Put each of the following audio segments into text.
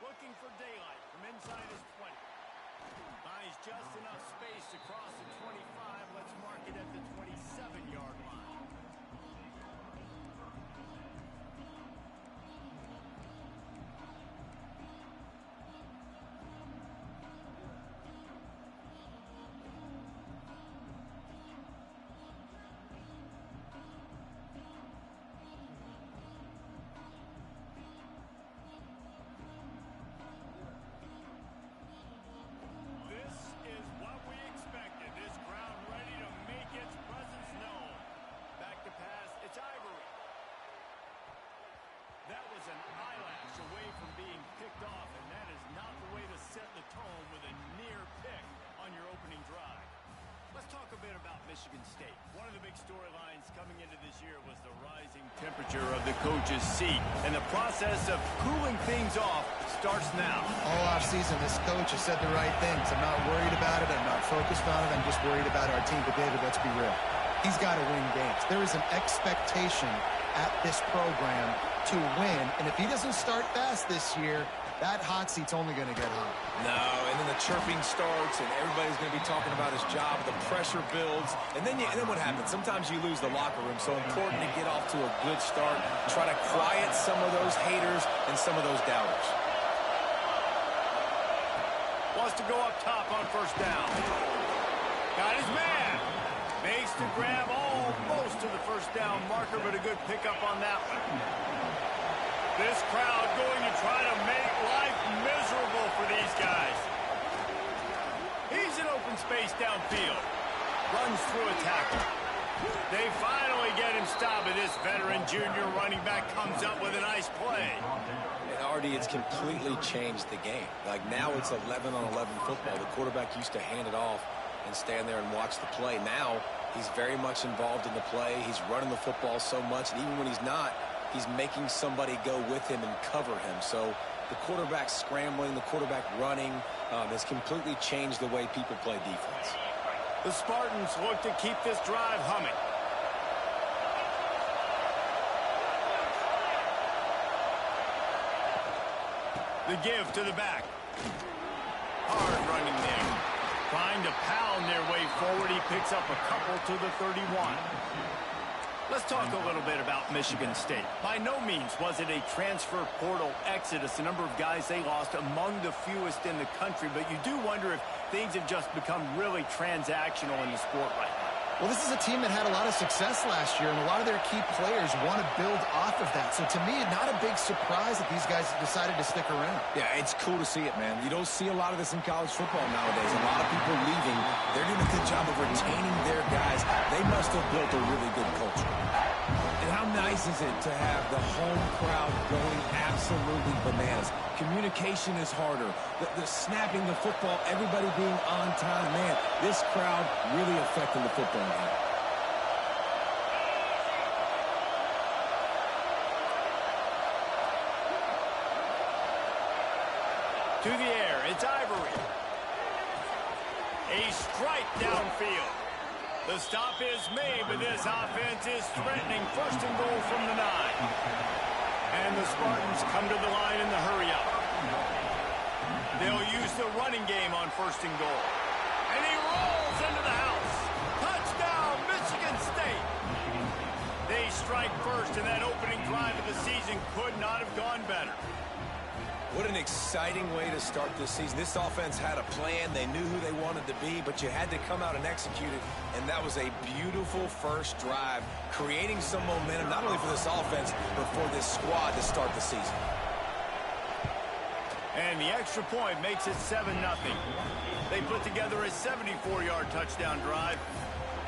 Looking for daylight from inside his 20. Buys just enough space to cross the 25. Let's mark it at the 27-yard line. That was an eyelash away from being picked off, and that is not the way to set the tone with a near pick on your opening drive. Let's talk a bit about Michigan State. One of the big storylines coming into this year was the rising temperature of the coach's seat, and the process of cooling things off starts now. All offseason, this coach has said the right things. I'm not worried about it. I'm not focused on it. I'm just worried about our team. But, David, let's be real. He's got to win games. There is an expectation at this program to win, and if he doesn't start fast this year, that hot seat's only going to get hot. No, and then the chirping starts, and everybody's going to be talking about his job. The pressure builds, and then what happens? Sometimes you lose the locker room, so important to get off to a good start, try to quiet some of those haters and some of those doubters. Wants to go up top on first down. Got his man. Makes the grab almost to the first down marker, but a good pickup on that one. This crowd going to try to make life miserable for these guys. He's in open space downfield. Runs through a tackle. They finally get him stopped, and this veteran junior running back comes up with a nice play. And Artie, it's completely changed the game. Like now it's 11-on-11 football. The quarterback used to hand it off and stand there and watch the play. Now he's very much involved in the play. He's running the football so much, and even when he's not, he's making somebody go with him and cover him. So the quarterback scrambling, the quarterback running has completely changed the way people play defense. The Spartans look to keep this drive humming. The give to the back. Hard running there. Trying to pound their way forward. He picks up a couple to the 31. Let's talk a little bit about Michigan State. By no means was it a transfer portal exodus. The number of guys they lost among the fewest in the country, but you do wonder if things have just become really transactional in the sport right now. Well, this is a team that had a lot of success last year, and a lot of their key players want to build off of that. So to me, not a big surprise that these guys decided to stick around. Yeah, it's cool to see it, man. You don't see a lot of this in college football nowadays. A lot of people leaving. They're doing a good job of retaining their guys. They must have built a really good culture. And how nice is it to have the home crowd going absolutely bananas? Communication is harder. The snapping the football, everybody being on time. Man, this crowd really affecting the football game. To the air, it's Ivory. A strike downfield. The stop is made, but this offense is threatening. First and goal from the 9. And the Spartans come to the line in the hurry-up. They'll use the running game on first and goal. And he rolls into the house. Touchdown, Michigan State. They strike first, and that opening drive of the season could not have gone better. What an exciting way to start this season. This offense had a plan. They knew who they wanted to be, but you had to come out and execute it, and that was a beautiful first drive, creating some momentum, not only for this offense, but for this squad to start the season. And the extra point makes it 7-0. They put together a 74-yard touchdown drive,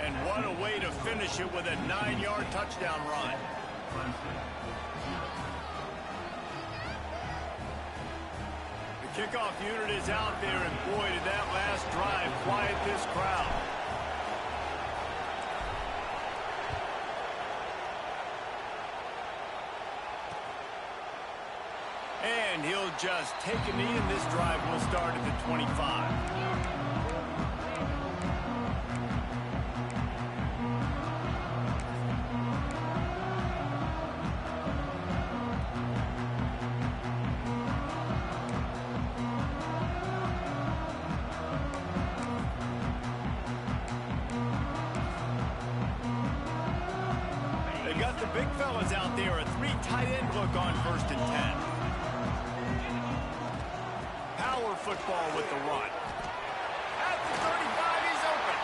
and what a way to finish it with a 9-yard touchdown run. Kickoff unit is out there, and boy, did that last drive quiet this crowd. And he'll just take a knee, and this drive will start at the 25. the big fellas out there. A 3 tight end look on 1st and 10. Power football with the run. At the 35, he's open.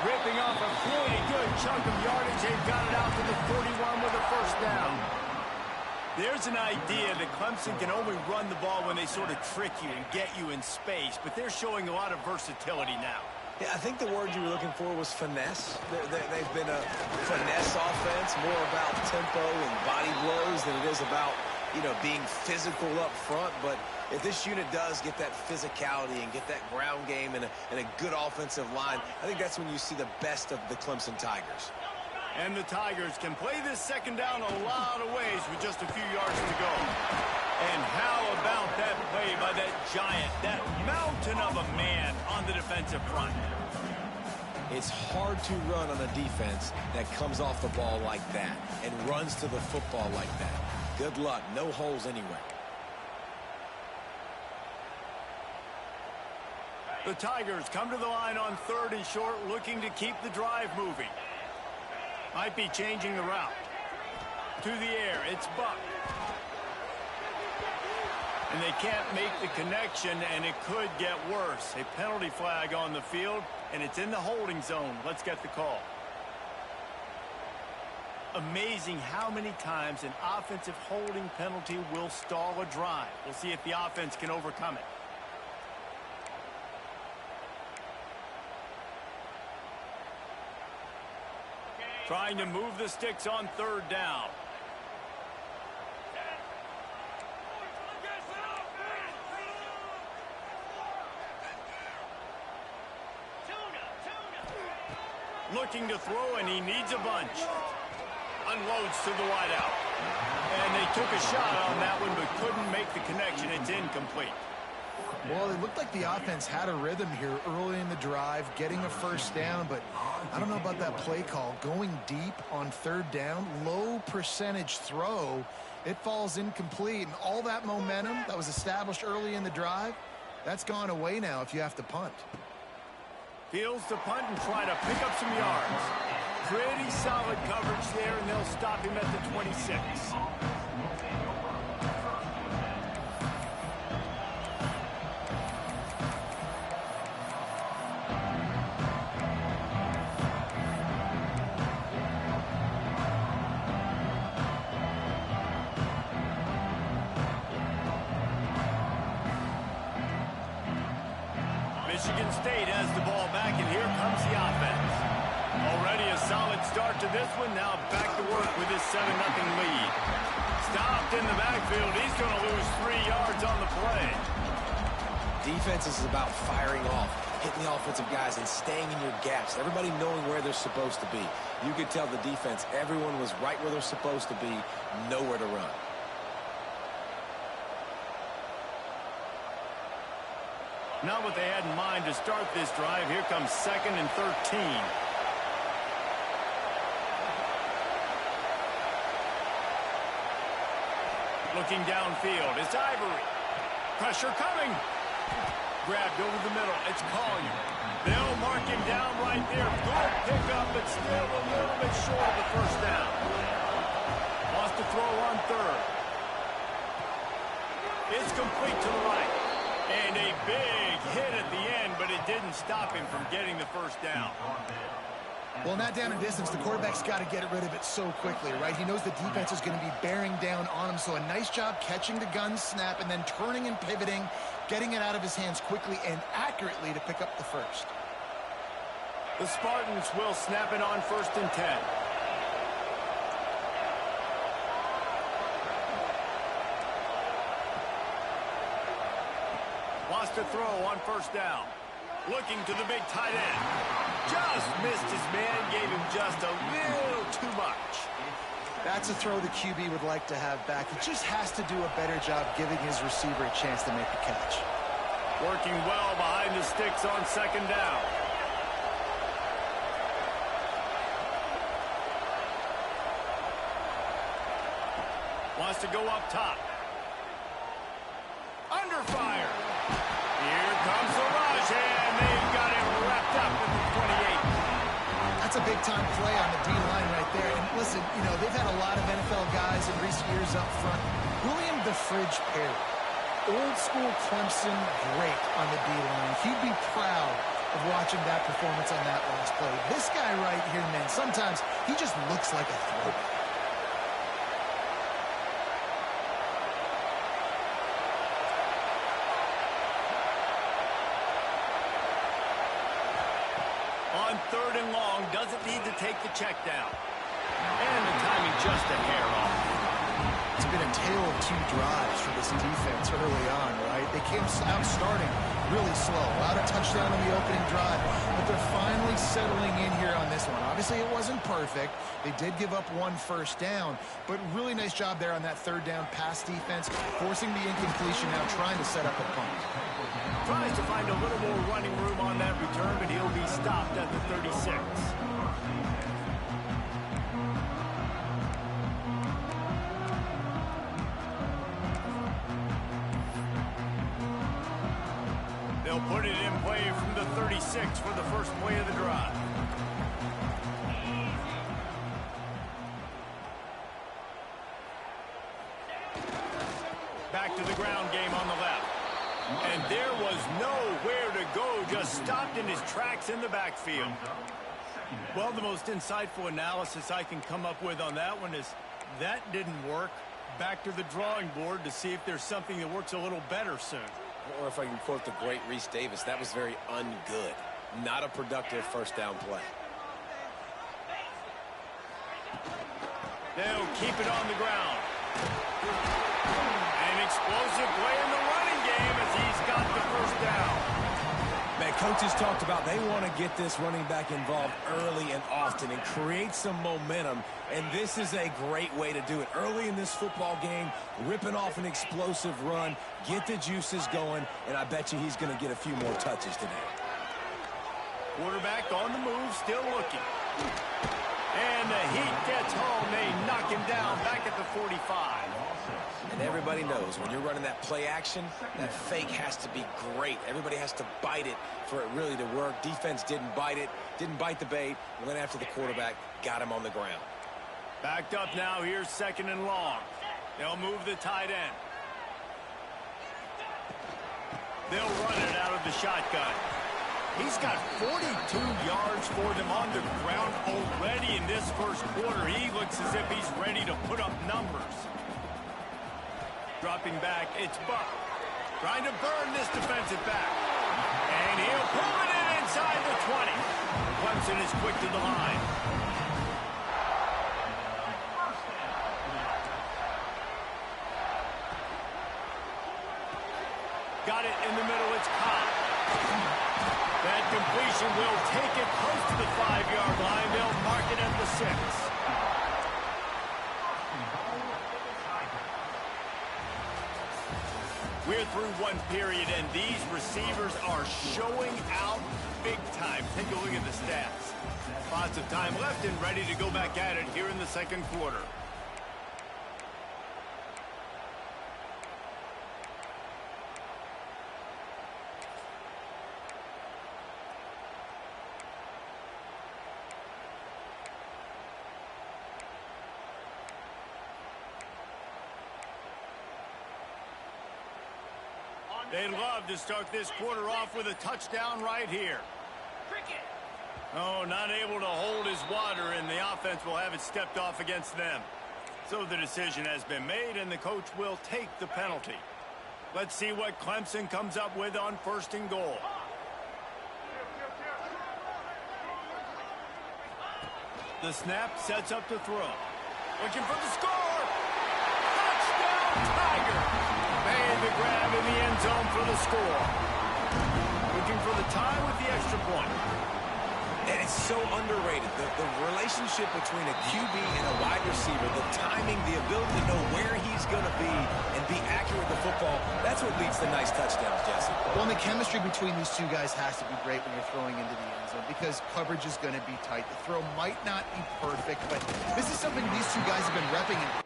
Ripping off a pretty good chunk of yardage. They've got it out to the 41 with a 1st down. There's an idea that Clemson can only run the ball when they sort of trick you and get you in space, but they're showing a lot of versatility now. Yeah, I think the word you were looking for was finesse. They've been a finesse offense, more about tempo and body blows than it is about, being physical up front. But if this unit does get that physicality and get that ground game and a good offensive line, I think that's when you see the best of the Clemson Tigers. And the Tigers can play this 2nd down a lot of ways with just a few yards to go. And how about that play by that giant, that mountain of a man on the defensive front? It's hard to run on a defense that comes off the ball like that and runs to the football like that. Good luck. No holes anywhere. The Tigers come to the line on 3rd and short, looking to keep the drive moving. Might be changing the route. To the air, it's Buck. And they can't make the connection, and it could get worse. A penalty flag on the field, and it's in the holding zone. Let's get the call. Amazing how many times an offensive holding penalty will stall a drive. We'll see if the offense can overcome it. Trying to move the sticks on 3rd down. Looking to throw, and he needs a bunch. Unloads to the wideout. And they took a shot on that one, but couldn't make the connection. It's incomplete. Well, it looked like the offense had a rhythm here early in the drive, getting a 1st down, but I don't know about that play call. Going deep on 3rd down, low percentage throw, it falls incomplete, and all that momentum that was established early in the drive, that's gone away now if you have to punt. Fields to punt and try to pick up some yards. Pretty solid coverage there, and they'll stop him at the 26. Michigan State has the ball back, and here comes the offense. Already a solid start to this one. Now back to work with his 7-0 lead. Stopped in the backfield. He's going to lose 3 yards on the play. Defense is about firing off, hitting the offensive guys, and staying in your gaps. Everybody knowing where they're supposed to be. You could tell the defense, everyone was right where they're supposed to be, nowhere to run. Not what they had in mind to start this drive. Here comes 2nd and 13. Looking downfield, it's Ivory. Pressure coming. Grabbed over the middle. It's Collier. They'll mark him down right there. Good pickup, but still a little bit short of the 1st down. Wants to throw on 3rd. It's complete to the right. And a big hit at the end, but it didn't stop him from getting the 1st down. Well, not down in distance. The quarterback's got to get rid of it so quickly, right? He knows the defense is going to be bearing down on him, so a nice job catching the gun snap and then turning and pivoting, getting it out of his hands quickly and accurately to pick up the 1st. The Spartans will snap it on 1st and 10. Wants to throw on 1st down. Looking to the big tight end. Just missed his man, gave him just a little too much. That's a throw the QB would like to have back. He just has to do a better job giving his receiver a chance to make the catch. Working well behind the sticks on 2nd down. Wants to go up top. Under fire. Here comes the rush, and they've got him wrapped up at the 28. That's a big-time play on the D-line right there. And listen, you know, they've had a lot of NFL guys in recent years up front. William the Fridge Perry, old-school Clemson great on the D-line. He'd be proud of watching that performance on that last play. This guy right here, man, sometimes he just looks like a throwback. On 3rd and long, doesn't need to take the check down. And the timing just a hair off. It's been a tale of 2 drives for this defense early on, right? They came out starting really slow. A lot of touchdown on the opening drive, but they're finally settling in here on this one. Obviously, it wasn't perfect. They did give up 1 first down, but really nice job there on that 3rd down pass defense, forcing the incompletion now, trying to set up a punt. Tries to find a little more running room on that return, but he'll be stopped at the 36. They'll put it in play from the 36 for the first play of the drive. Back to the ground game on the left. And there was nowhere to go, just stopped in his tracks in the backfield. Well, the most insightful analysis I can come up with on that one is that didn't work. Back to the drawing board to see if there's something that works a little better soon. Or if I can quote the great Reese Davis, that was very ungood. Not a productive first down play. They'll keep it on the ground. An explosive play in the running game as he's got the first down. Man, coaches talked about they want to get this running back involved early and often and create some momentum, and this is a great way to do it. Early in this football game, ripping off an explosive run, get the juices going, and I bet you he's going to get a few more touches today. Quarterback on the move, still looking. And the heat gets home. They knock him down back at the 45. And everybody knows when you're running that play action, that fake has to be great. Everybody has to bite it for it really to work. Defense didn't bite it, didn't bite the bait, went after the quarterback, got him on the ground. Backed up now, here's 2nd and long. They'll move the tight end. They'll run it out of the shotgun. He's got 42 yards for them on the ground already in this first quarter. He looks as if he's ready to put up numbers. Dropping back, it's Buck. Trying to burn this defensive back. And he'll pull it in inside the 20. Clemson is quick to the line. Got it in the middle, it's caught. That completion will take it close to the 5-yard line. They'll mark it at the 6. We're through one period, and these receivers are showing out big time. Take a look at the stats. Lots of time left and ready to go back at it here in the 2nd quarter. They'd love to start this quarter off with a touchdown right here. Oh, not able to hold his water, and the offense will have it stepped off against them. So the decision has been made, and the coach will take the penalty. Let's see what Clemson comes up with on 1st and goal. The snap sets up to throw. Looking for the score. Touchdown, Tiger. Made the grab in the end zone for the score. Looking for the tie with the extra point. And it's so underrated. The relationship between a QB and a wide receiver, the timing, the ability to know where he's going to be and be accurate with the football, that's what leads to nice touchdowns, Jesse. Well, and the chemistry between these two guys has to be great when you're throwing into the end zone because coverage is going to be tight. The throw might not be perfect, but this is something these two guys have been repping in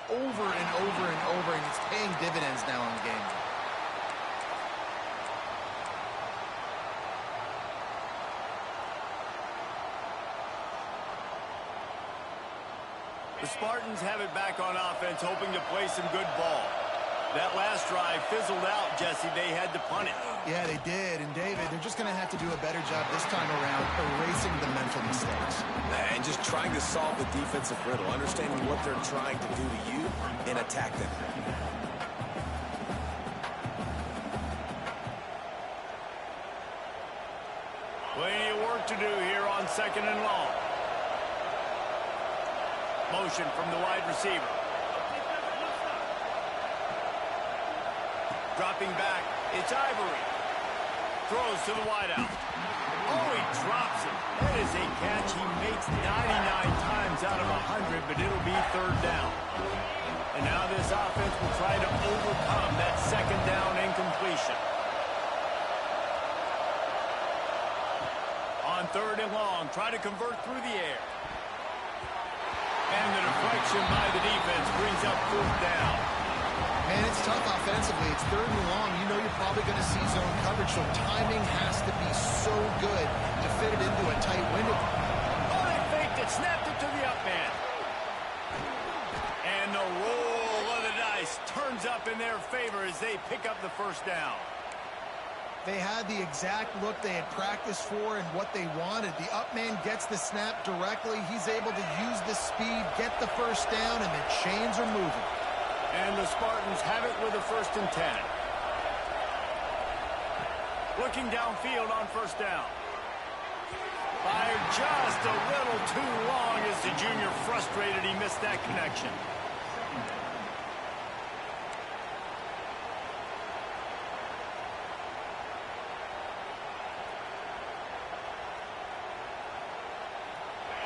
this over and over and over, and it's paying dividends now in the game. The Spartans have it back on offense, hoping to play some good ball. That last drive fizzled out, Jesse. They had to punt it. Yeah, they did. And, David, they're just going to have to do a better job this time around erasing the mental mistakes. And just trying to solve the defensive riddle, understanding what they're trying to do to you and attack them. Plenty of work to do here on 2nd and long. Motion from the wide receiver. Dropping back, it's Ivory. Throws to the wideout. Oh, he drops it. That is a catch he makes 99 times out of 100, but it'll be 3rd down. And now this offense will try to overcome that 2nd down incompletion. On 3rd and long, try to convert through the air. And the deflection by the defense brings up 4th down. Man, it's tough offensively. It's 3rd and long. You know you're probably going to see zone coverage, so timing has to be so good to fit it into a tight window. Oh, they faked it, snapped it to the up man. And the roll of the dice turns up in their favor as they pick up the 1st down. They had the exact look they had practiced for and what they wanted. The up man gets the snap directly. He's able to use the speed, get the 1st down, and the chains are moving. And the Spartans have it with a 1st and 10. Looking downfield on 1st down. Fired just a little too long as the junior frustrated he missed that connection.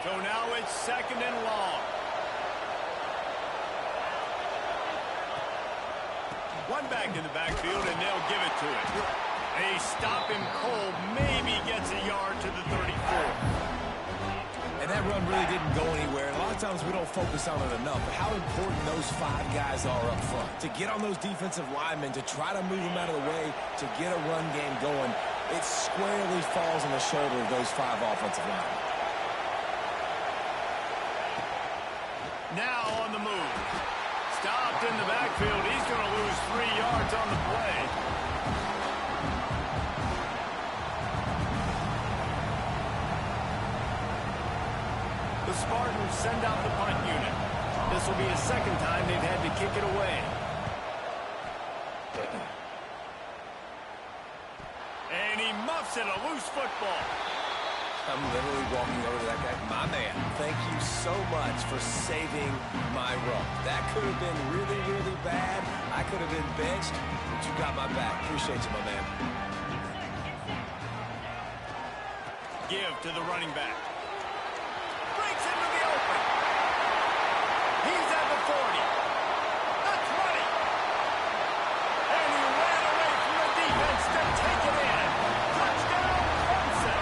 So now it's 2nd and long. One back in the backfield, and they'll give it to him. They stop him cold, maybe gets a yard to the 34. And that run really didn't go anywhere. And a lot of times we don't focus on it enough, but how important those 5 guys are up front. To get on those defensive linemen, to try to move them out of the way, to get a run game going, it squarely falls on the shoulder of those 5 offensive linemen. Now on the move. Stopped in the backfield. He's going to lose 3 yards on the play. The Spartans send out the punt unit. This will be the 2nd time they've had to kick it away. And he muffs it, a loose football. I'm literally walking over to that guy. My man, thank you so much for saving my run. That could have been really, really bad. I could have been benched, but you got my back. Appreciate you, my man. Give to the running back. Breaks into the open. He's at the 40. The 20. And he ran away from the defense to take it in. Touchdown, Clemson.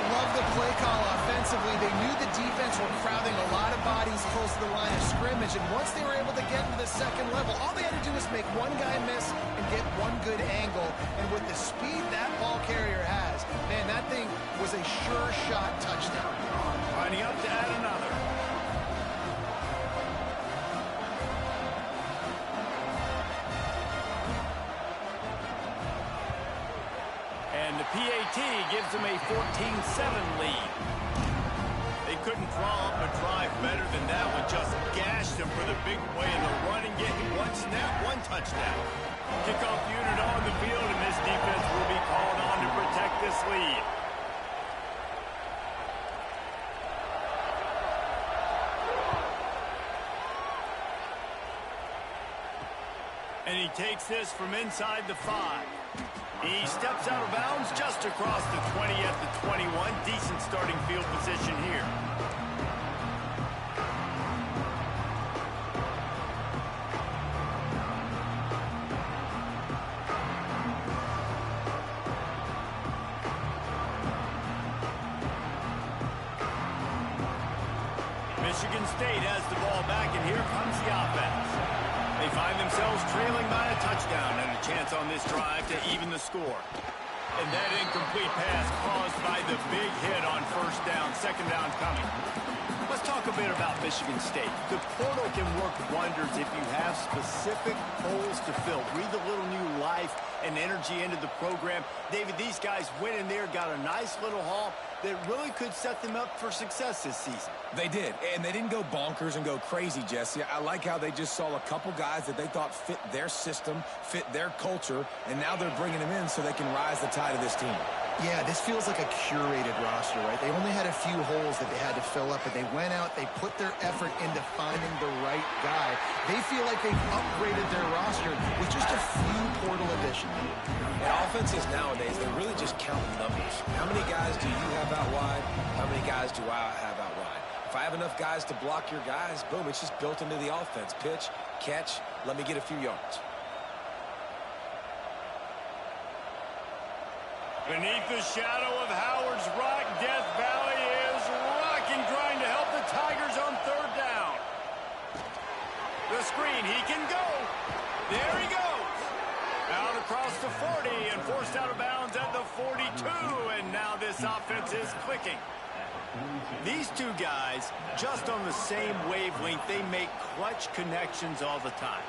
Love the play call offensively. They knew the defense were crowding a lot of bodies close to the line of scrimmage, and once they were able to get into the 2nd level, all they had to do was make one guy miss and get one good angle. And with the speed that ball carrier has, man, that thing was a sure shot touchdown. Lining up to add another. And the PAT gives them a 14-7 lead. They couldn't draw up a drive better than that one. Just gashed them for the big play in the run and get one snap, one touchdown. Kickoff unit on the field, and this defense will be called on to protect this lead. And he takes this from inside the 5. He steps out of bounds just across the 20 at the 21. Decent starting field position here. Michigan State has the ball back, and here comes the offense. They find themselves trailing by a touchdown and a chance on this drive to even the score. And that incomplete pass caused by the big hit on first down, second down coming. Let's talk a bit about Michigan State. The portal can work wonders if you have specific holes to fill. Breathe a little new life and energy into the program. David, these guys went in there, got a nice little haul that really could set them up for success this season. They did, and they didn't go bonkers and go crazy, Jesse. I like how they just saw a couple guys that they thought fit their system, fit their culture, and now they're bringing them in so they can rise the tide of this team. Yeah, this feels like a curated roster, right? They only had a few holes that they had to fill up, but they went out, they put their effort into finding the right guy. They feel like they've upgraded their roster with just a few portal additions. And offenses nowadays, they're really just counting numbers. How many guys do you have out wide? How many guys do I have out wide? If I have enough guys to block your guys, boom, it's just built into the offense. Pitch, catch, let me get a few yards. Beneath the shadow of Howard's Rock, Death Valley is rocking, trying to help the Tigers on third down. The screen, he can go. There he goes. Out across the 40 and forced out of bounds at the 42, and now this offense is clicking. These two guys, just on the same wavelength, they make clutch connections all the time.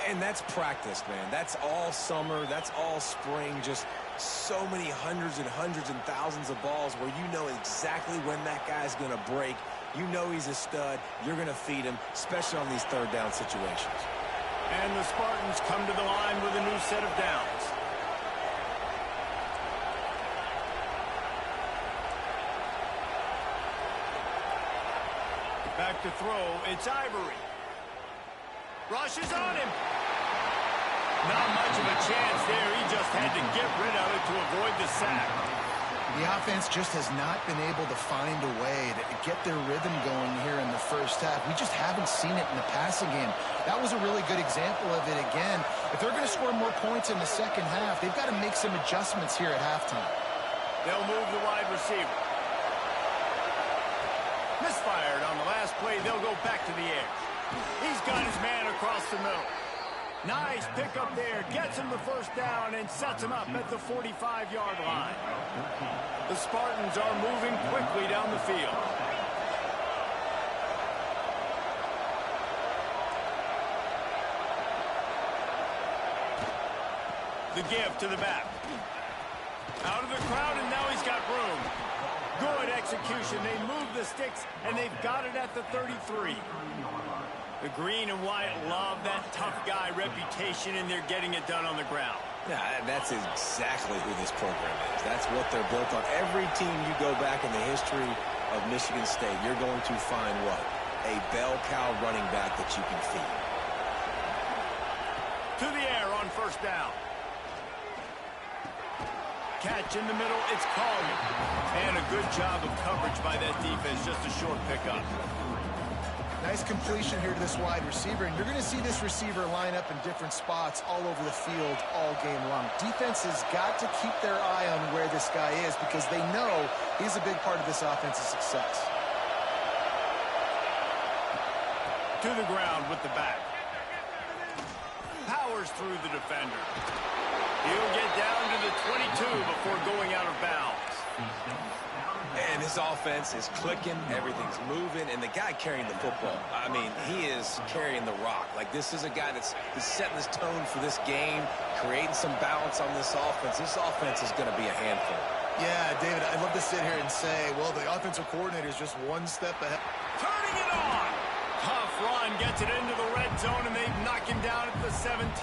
And that's practice, man. That's all summer. That's all spring. Just so many hundreds and thousands of balls where you know exactly when that guy's going to break. You know he's a stud. You're going to feed him, especially on these third down situations. And the Spartans come to the line with a new set of downs. Back to throw, it's Ivory. Rushes on him. Not much of a chance there. He just had to get rid of it to avoid the sack. The offense just has not been able to find a way to get their rhythm going here in the first half. We just haven't seen it in the passing game. That was a really good example of it again. If they're going to score more points in the second half, they've got to make some adjustments here at halftime. They'll move the wide receiver. Misfired on the last play. They'll go back to the air. He's got his man across the middle. Nice pickup there. Gets him the first down and sets him up at the 45-yard line. The Spartans are moving quickly down the field. The give to the back. Out of the crowd, and now he's got room. Good execution. They move the sticks, and they've got it at the 33. The green and white love that tough guy reputation, and they're getting it done on the ground. Yeah, that's exactly who this program is. That's what they're built on. Every team you go back in the history of Michigan State, you're going to find what? A bell cow running back that you can feed. To the air on first down. Catch in the middle, it's Collier. And a good job of coverage by that defense, just a short pickup. Nice completion here to this wide receiver, and you're going to see this receiver line up in different spots all over the field all game long. Defense has got to keep their eye on where this guy is because they know he's a big part of this offense's success. To the ground with the back. Powers through the defender. He'll get down to the 22 before going out of bounds. And this offense is clicking, everything's moving, and the guy carrying the football, I mean, he is carrying the rock. Like, this is a guy that's setting this tone for this game, creating some balance on this offense. This offense is going to be a handful. Yeah, David, I'd love to sit here and say, well, the offensive coordinator is just one step ahead. Turning it on! Tough run gets it into the red zone, and they knock him down at the 17.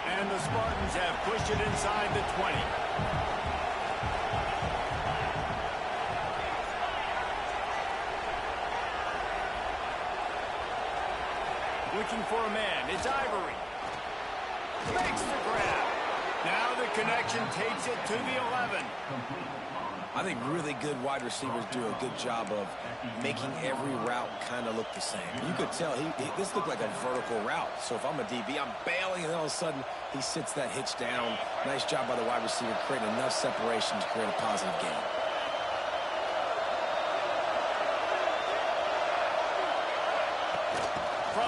And the Spartans have pushed it inside the 20. Looking for a man. It's Ivory. Makes the grab. Now the connection takes it to the 11. I think really good wide receivers do a good job of making every route kind of look the same. You could tell this looked like a vertical route. So if I'm a DB, I'm bailing, and all of a sudden he sits that hitch down. Nice job by the wide receiver creating enough separation to create a positive gain.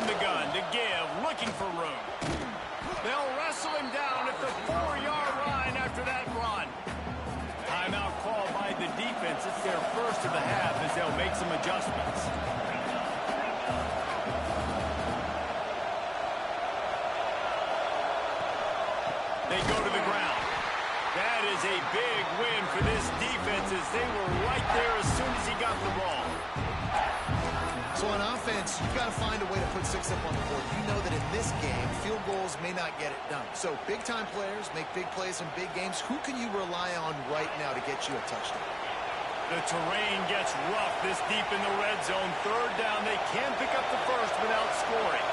from the gun to give, looking for room. They'll wrestle him down at the 4-yard line after that run. Timeout called by the defense. It's their first of the half as they'll make some adjustments. They go to the ground. That is a big win for this defense as they were right there as soon as he got the ball. So on offense, you've got to find a way to put 6 up on the board. You know that in this game, field goals may not get it done. So big-time players make big plays in big games. Who can you rely on right now to get you a touchdown? The terrain gets rough this deep in the red zone. Third down, they can pick up the first without scoring.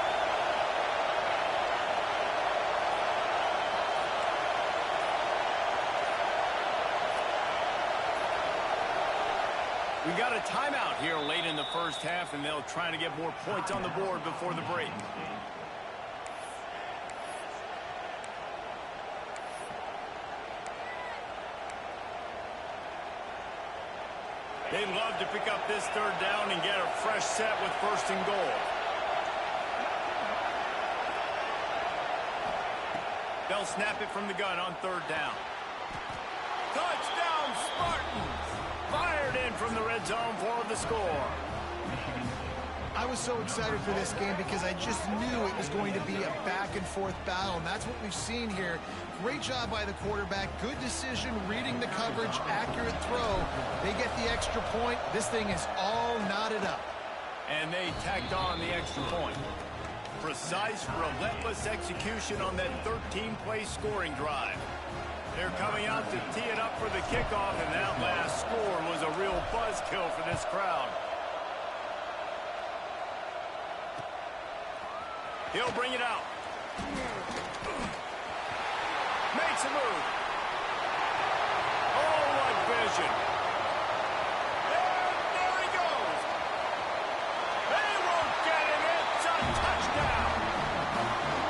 We got a timeout here late in the first half, and they'll try to get more points on the board before the break. They'd love to pick up this third down and get a fresh set with first and goal. They'll snap it from the gun on third down. Touchdown, Spartans! Fired in from the red zone for the score. I was so excited for this game because I just knew it was going to be a back-and-forth battle, and that's what we've seen here. Great job by the quarterback. Good decision, reading the coverage, accurate throw. They get the extra point. This thing is all knotted up. And they tacked on the extra point. Precise, relentless execution on that 13-play scoring drive. They're coming out to tee it up for the kickoff, and that last score was a real buzzkill for this crowd. He'll bring it out. Makes a move. Oh, what vision. And there he goes. They won't get him. It's a touchdown.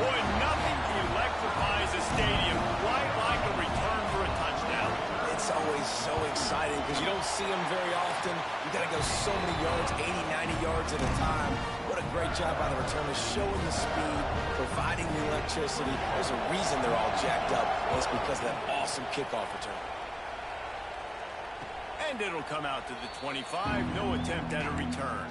Boy, nothing electrifies a stadium quite like a return for a touchdown. It's always so exciting because you don't see them very often. You got to go so many yards, 80, 90 yards at a time. What a great job by the returners, showing the speed, providing the electricity. There's a reason they're all jacked up, and it's because of that awesome kickoff return. And it'll come out to the 25. No attempt at a return.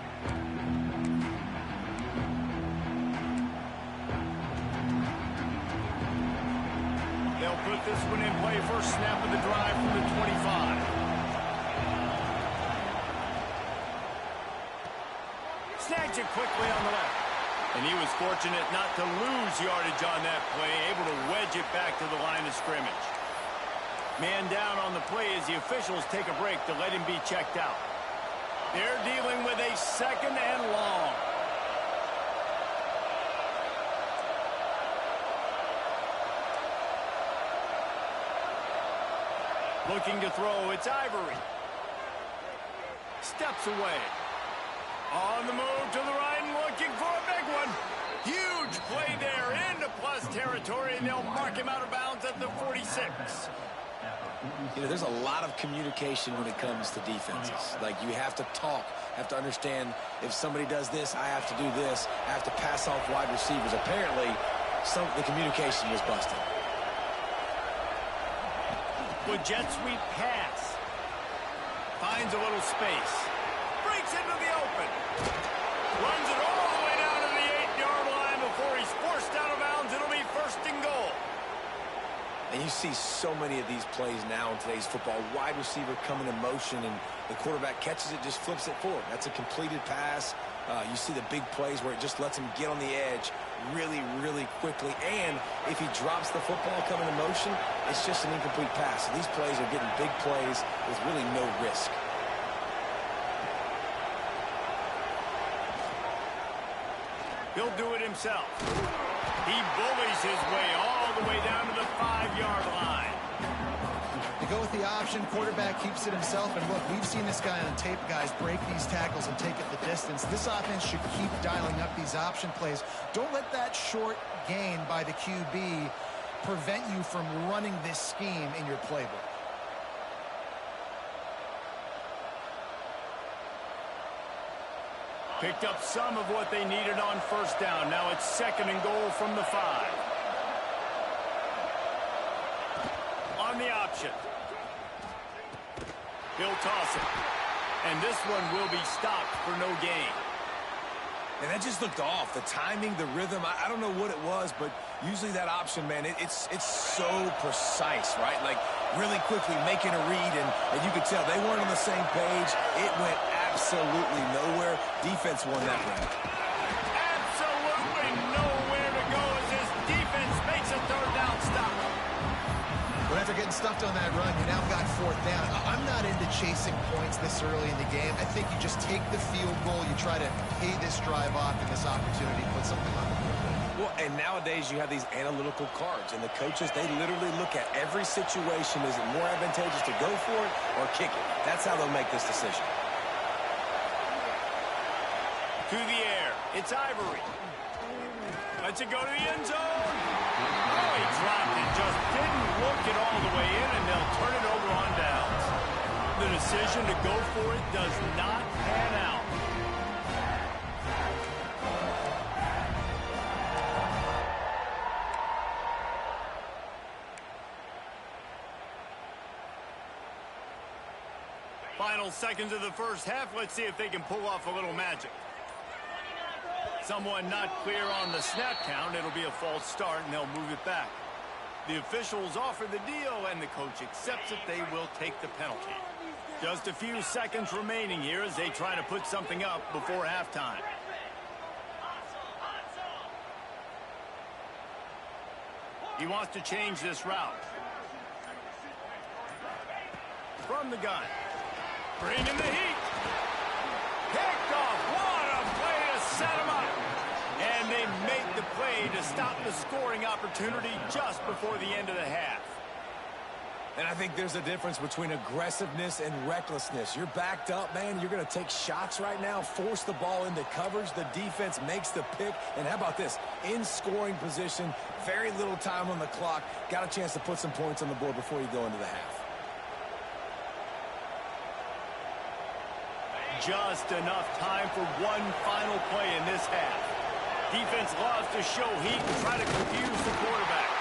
They'll put this one in play. First snap of the drive from the 25. Snags it quickly on the left. And he was fortunate not to lose yardage on that play, able to wedge it back to the line of scrimmage. Man down on the play as the officials take a break to let him be checked out. They're dealing with a second and long. Looking to throw, it's Ivory. Steps away. On the move to the right and looking for a big one. Huge play there into plus territory, and they'll mark him out of bounds at the 46. You know, there's a lot of communication when it comes to defenses. Like, you have to talk, have to understand if somebody does this, I have to do this. I have to pass off wide receivers. Apparently, the communication was busted. With jet sweep pass. Finds a little space. Breaks into the open. Runs it all the way down to the 8-yard line before he's forced out of bounds. It'll be first and goal. And you see so many of these plays now in today's football. Wide receiver coming in motion, and the quarterback catches it, just flips it forward. That's a completed pass. You see the big plays where it just lets him get on the edge really, really quickly. And if he drops the football coming in motion, it's just an incomplete pass. So these plays are getting big plays with really no risk. He'll do it himself. He bullies his way all the way down to the 5-yard line. They go with the option. Quarterback keeps it himself. And look, we've seen this guy on tape, guys, break these tackles and take it the distance. This offense should keep dialing up these option plays. Don't let that short gain by the QB prevent you from running this scheme in your playbook. Picked up some of what they needed on first down. Now it's 2nd and goal from the 5. On the option. He'll toss it. And this one will be stopped for no gain. And that just looked off. The timing, the rhythm, I don't know what it was, but usually that option, man, it's so precise, right? Like, really quickly making a read, and you could tell they weren't on the same page. It went absolutely nowhere. Defense won that round. Absolutely nowhere to go as this defense makes a 3rd down stop. But after getting stuffed on that run, you now got 4th down. I'm not into chasing points this early in the game. I think you just take the field goal. You try to pay this drive off and this opportunity, put something on the board. Well, and nowadays you have these analytical cards, and the coaches, they literally look at every situation. Is it more advantageous to go for it or kick it? That's how they'll make this decision. To the air. It's Ivory. Lets it go to the end zone. Oh, he dropped it. Just didn't look it all the way in, and they'll turn it over on downs. The decision to go for it does not pan out. Final seconds of the first half. Let's see if they can pull off a little magic. Someone not clear on the snap count. It'll be a false start, and they'll move it back. The officials offer the deal, and the coach accepts it. They will take the penalty. Just a few seconds remaining here as they try to put something up before halftime. He wants to change this route. From the gun. Bringing the heat. Picked off. What a play to set him up. And they make the play to stop the scoring opportunity just before the end of the half. And I think there's a difference between aggressiveness and recklessness. You're backed up, man. You're going to take shots right now, force the ball into coverage. The defense makes the pick. And how about this? In scoring position, very little time on the clock. Got a chance to put some points on the board before you go into the half. Just enough time for one final play in this half. Defense loves to show heat and try to confuse the quarterback.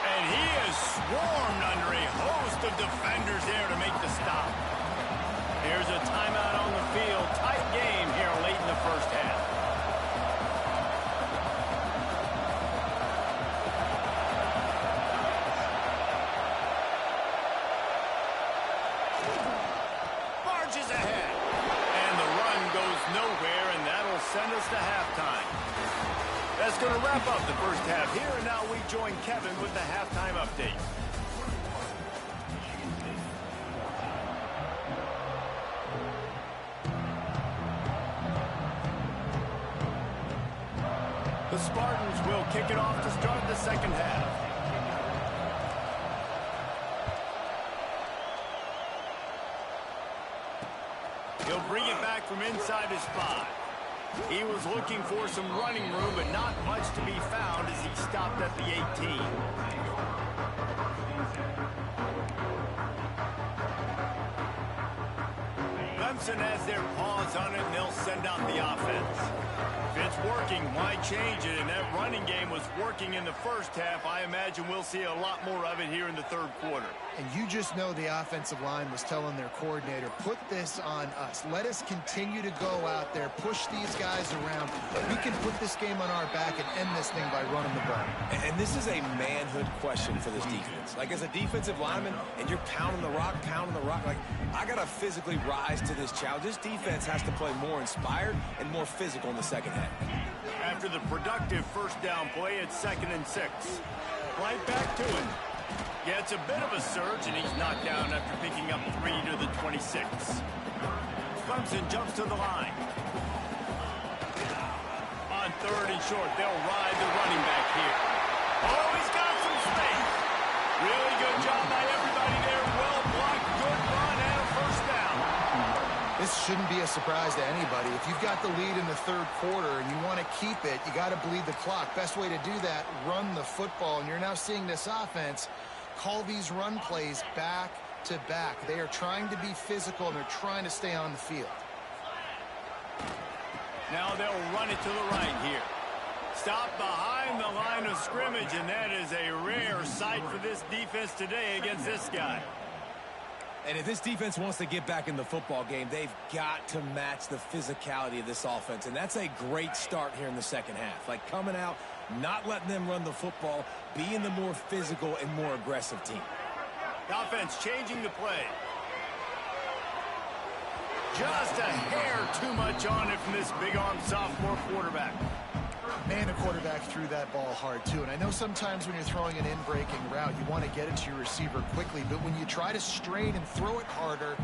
And he is swarmed under a host of defenders there to make the stop. Here's a timeout on the field. Tight game here late in the first half. Marches ahead. And the run goes nowhere, and that'll send us to halftime. That's going to wrap up the first half here, and now we join Kevin with the halftime update. The Spartans will kick it off to start the second half. He'll bring it back from inside his 5. He was looking for some running room, but not much to be found as he stopped at the 18. Clemson has their paws on it, and they'll send out the offense. If it's working, why change it? And that running game was working in the first half. I imagine we'll see a lot more of it here in the third quarter. And you just know the offensive line was telling their coordinator, put this on us. Let us continue to go out there, push these guys around. We can put this game on our back and end this thing by running the ball. And this is a manhood question for this defense. Like, as a defensive lineman, and you're pounding the rock, like, I got to physically rise to this challenge. This defense has to play more inspired and more physical in the second half. After the productive first down play, it's 2nd and 6. Right back to it. Yeah, it's a bit of a surge, and he's knocked down after picking up 3 to the 26. Clemson jumps to the line. On 3rd and short, they'll ride the running back here. Oh, he's got some space. Really good job by everybody there. Well blocked, good run, and a first down. This shouldn't be a surprise to anybody. If you've got the lead in the third quarter and you want to keep it, you got to bleed the clock. Best way to do that, run the football. And you're now seeing this offense call these run plays back to back. They are trying to be physical, and they're trying to stay on the field. Now they'll run it to the right here. Stop behind the line of scrimmage, and that is a rare sight for this defense today against this guy. And if this defense wants to get back in the football game, they've got to match the physicality of this offense. And that's a great start here in the second half. Like coming out, not letting them run the football, being the more physical and more aggressive team. The offense changing the play. Just a hair too much on it from this big-arm sophomore quarterback. Man, the quarterback threw that ball hard, too. And I know sometimes when you're throwing an in-breaking route, you want to get it to your receiver quickly. But when you try to strain and throw it harder,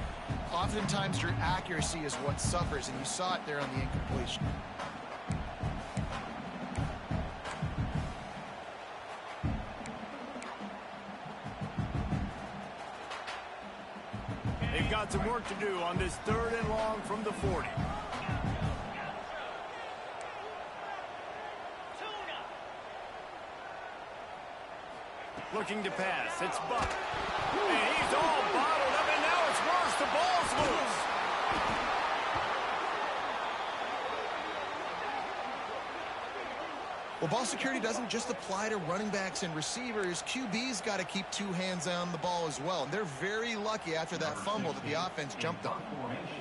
oftentimes your accuracy is what suffers. And you saw it there on the incompletion. They've got some work to do on this 3rd and long from the 40. Looking to pass. It's Buck. And he's all bottled up, and now it's worse. The ball's loose. Well, ball security doesn't just apply to running backs and receivers. QB's got to keep 2 hands on the ball as well. And they're very lucky after that fumble that the offense jumped on.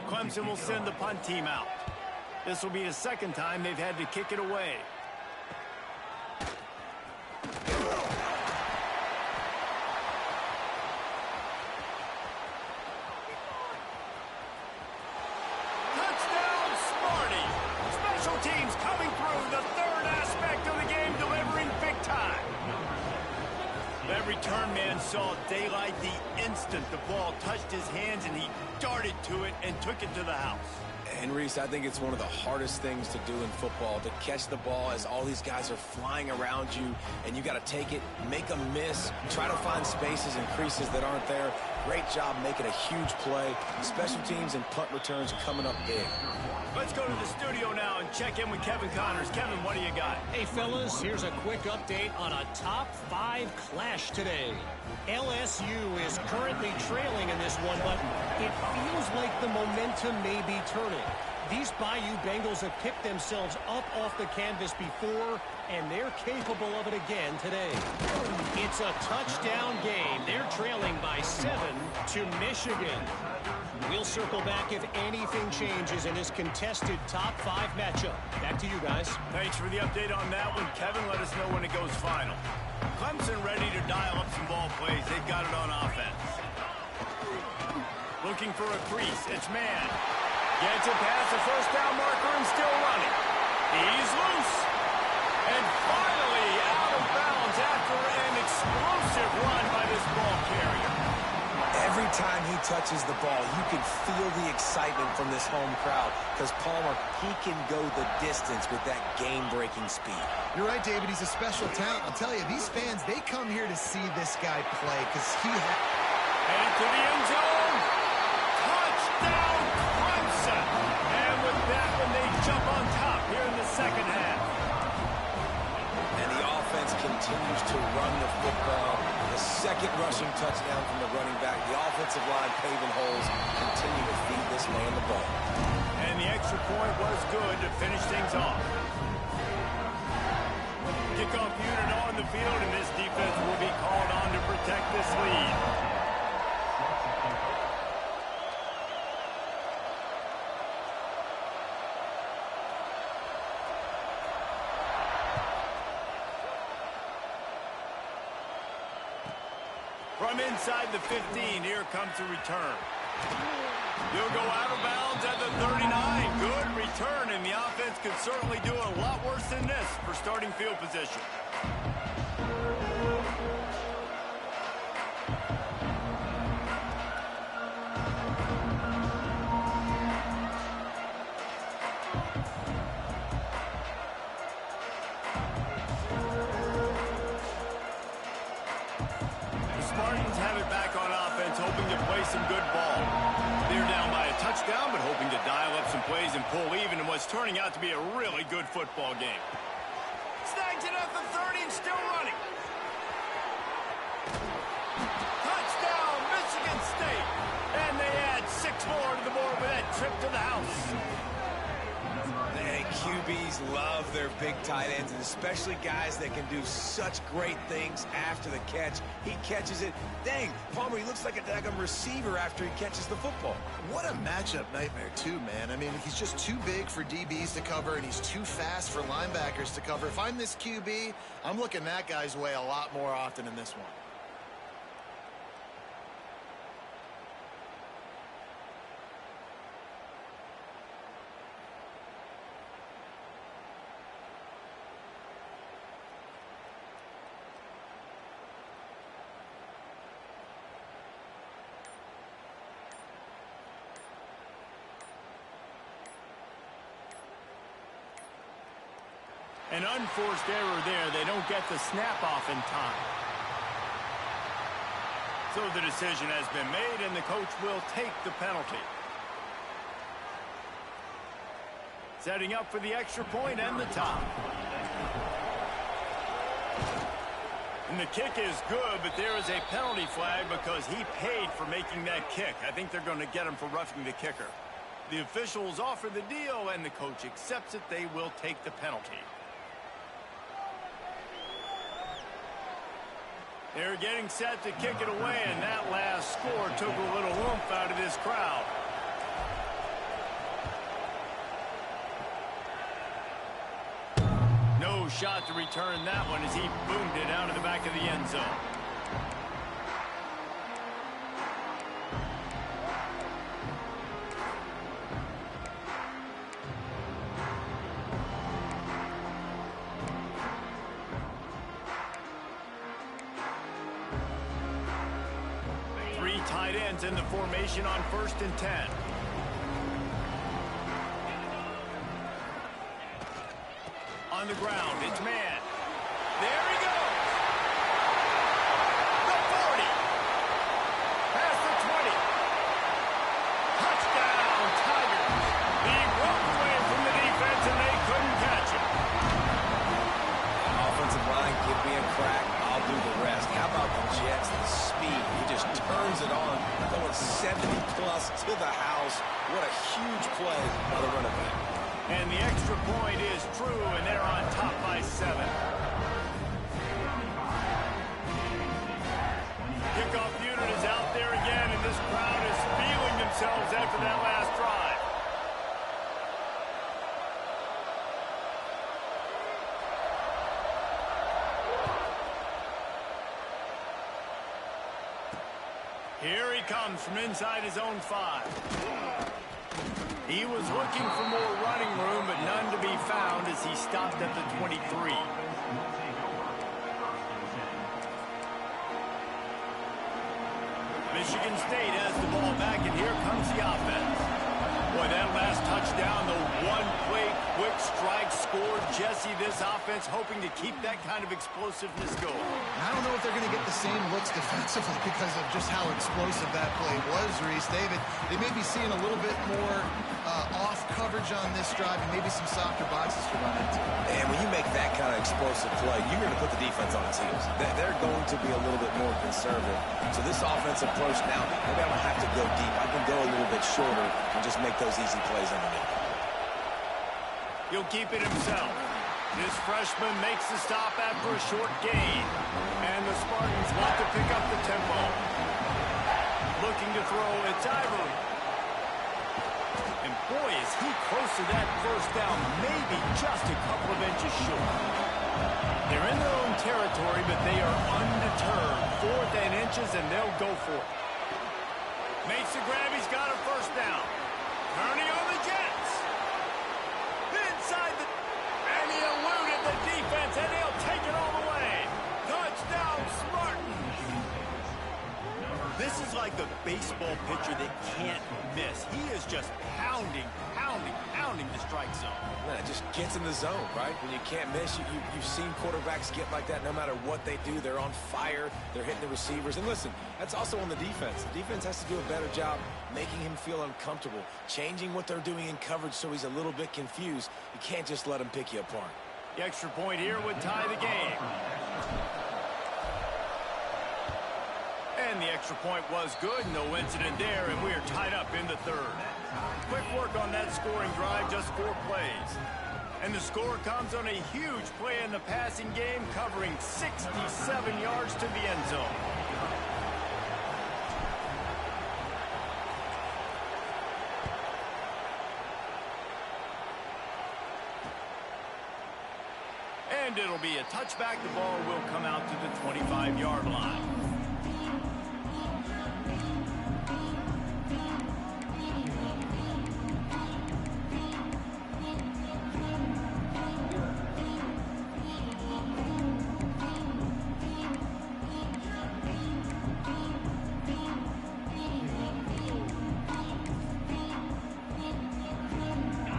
Clemson will send the punt team out. This will be the 2nd time they've had to kick it away. Teams coming through the 3rd aspect of the game, delivering big time. That return man saw daylight the instant the ball touched his hands, and he darted to it and took it to the house. And Reese, I think it's one of the hardest things to do in football, to catch the ball as all these guys are flying around you, and you got to take it, make a miss, try to find spaces and creases that aren't there. Great job making a huge play. Special teams and punt returns coming up big. Let's go to the studio now and check in with Kevin Connors. Kevin, what do you got? Hey, fellas, here's a quick update on a top 5 clash today. LSU is currently trailing in this one, but it feels like the momentum may be turning. These Bayou Bengals have picked themselves up off the canvas before, and they're capable of it again today. It's a touchdown game. They're trailing by 7 to Michigan. We'll circle back if anything changes in this contested top 5 matchup. Back to you guys. Thanks for the update on that one, Kevin. Let us know when it goes final. Clemson ready to dial up some ball plays. They've got it on offense. Looking for a crease. It's man. Gets it past the 1st down marker and still running. He's loose. And finally out of bounds after an explosive run by this ball carrier. Every time he touches the ball, you can feel the excitement from this home crowd because Palmer, he can go the distance with that game-breaking speed. You're right, David. He's a special talent. I'll tell you, these fans, they come here to see this guy play because he... And into the end zone. Touchdown, Clemson. And with that one, they jump on top here in the 2nd half. And the offense continues to run the football. The 2nd rushing touchdown from the running back. The offensive line paving holes, continue to feed this man the ball. And the extra point was good to finish things off. Kickoff unit on the field, and this defense will be called on to protect this lead. From inside the 15, here comes the return. He'll go out of bounds at the 39. Good return, and the offense could certainly do a lot worse than this for starting field position. Spartans have it back on offense, hoping to play some good ball. They're down by a touchdown, but hoping to dial up some plays and pull even in what's turning out to be a really good football game. Snags it at the 30 and still running. Touchdown, Michigan State. And they add 6 more to the board with that trip to the house. They QBs love their big tight ends, and especially guys that can do such great things after the catch. He catches it. Dang, Palmer, he looks like a daggum receiver after he catches the football. What a matchup nightmare, too, man. I mean, he's just too big for DBs to cover, and he's too fast for linebackers to cover. If I'm this QB, I'm looking that guy's way a lot more often in this one. An unforced error there. They don't get the snap off in time. So the decision has been made, and the coach will take the penalty. Setting up for the extra point and the top. And the kick is good, but there is a penalty flag because he paid for making that kick. I think they're going to get him for roughing the kicker. The officials offer the deal, and the coach accepts it. They will take the penalty. They're getting set to kick it away, and that last score took a little oomph out of this crowd. No shot to return that one as he boomed it out of the back of the end zone. Tight ends in the formation on 1st and 10. On the ground, it's man. There he goes. The 40. Past the 20. Touchdown, Tigers. He broke away from the defense, and they couldn't catch him. Offensive line, give me a crack. I'll do the rest. How about the Jets? The speed. He just turns it on, going 70-plus to the house. What a huge play by the running back. And the extra point is true, and they're on top by 7. Kickoff unit is out there again, and this crowd is feeling themselves after that last drive. Here he comes from inside his own 5. He was looking for more running room, but none to be found as he stopped at the 23. Michigan State has the ball back, and here comes the offense. Boy, that last touchdown, the one-play quick strike scored. Jesse, this offense hoping to keep that kind of explosiveness going. I don't know if they're going to get the same looks defensively because of just how explosive that play was, Reese. David, they may be seeing a little bit more off coverage on this drive and maybe some softer boxes to run into. And when you make that kind of explosive play, you're going to put the defense on its heels. They're going to be a little bit more conservative. So this offensive approach now, maybe I don't have to go deep. I can go a little bit shorter and just make those easy plays underneath. He'll keep it himself. This freshman makes the stop after a short gain. And the Spartans want to pick up the tempo. Looking to throw, it's Ivory. And boy, is he close to that first down, maybe just a couple of inches short. They're in their own territory, but they are undeterred. 4th and inches, and they'll go for it. Makes the grab, he's got a first down. Turning on the Jets. Inside the... And he eluded the defense, and he'll take it all the way. Touchdown, Spartans. This is like a baseball pitcher that can't miss. He is just pounding the strike zone. Yeah, it just gets in the zone, right? When you can't miss, you've seen quarterbacks get like that no matter what they do. They're on fire. They're hitting the receivers. And listen, that's also on the defense. The defense has to do a better job making him feel uncomfortable, changing what they're doing in coverage so he's a little bit confused. You can't just let him pick you apart. The extra point here would tie the game. And the extra point was good. No incident there, and we are tied up in the 3rd. Quick work on that scoring drive, just 4 plays. And the score comes on a huge play in the passing game, covering 67 yards to the end zone. And it'll be a touchback. The ball will come out to the 25-yard line.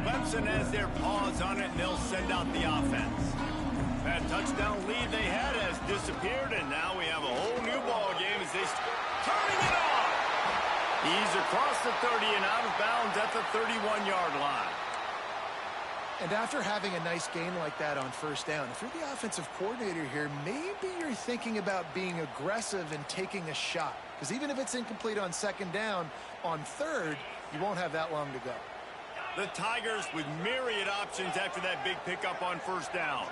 Clemson has their paws on it, and they'll send out the offense. That touchdown lead they had has disappeared, and now we have a whole new ball game as they turning it on. He's across the 30 and out of bounds at the 31-yard line. And after having a nice gain like that on first down, if you're the offensive coordinator here, maybe you're thinking about being aggressive and taking a shot. Because even if it's incomplete on second down, on third, you won't have that long to go. The Tigers with myriad options after that big pickup on first down.